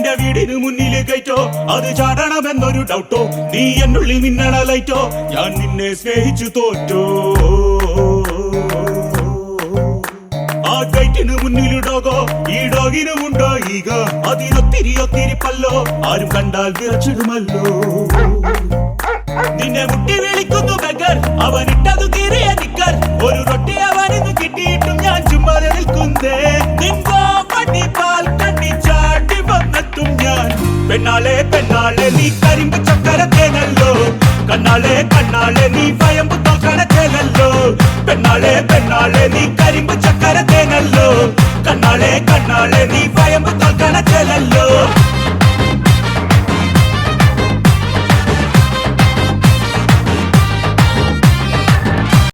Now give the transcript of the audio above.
നിന്റെ വീടിന് മുന്നിൽ കയറ്റോ അത് ചാടണമെന്നൊരു ഡൗട്ടോ നീ എന്നുള്ളിൽ മിന്നണ ലൈറ്റോ ഞാൻ നിന്നെ സ്നേഹിച്ചു തോറ്റോ ആ ഗൈറ്റിന് മുന്നിലിടോകോ ഈ ഡോഗിനുമുണ്ടോ ഈഗ അതിനൊത്തിരി ഒത്തിരി പല്ലോ ആരും കണ്ടാൽ വിറച്ചിടുമല്ലോ നിന്നെ മുട്ടി വിളിക്കുന്നു ബെഗർ അവനിട്ടതു കീറിയ നിക്കർ ഒരു റൊട്ടി അവനിന്ന് കിട്ടിയിട്ടും ഞാൻ ചുമ്മാതെ നിൽക്കുന്നേ നിൻകോ പട്ടി പാൽ കണ്ണി ചാടി വന്നെത്തും ഞാൻ പെണ്ണാളെ പെണ്ണാളെ നീ കരിമ്പ് ചക്കരത്തേനല്ലോ കണ്ണാളെ കണ്ണാളെ നീ ഭയമ്പ് തോക്കണത്തേനല്ലോ പെണ്ണാളെ പെണ്ണാളെ നീ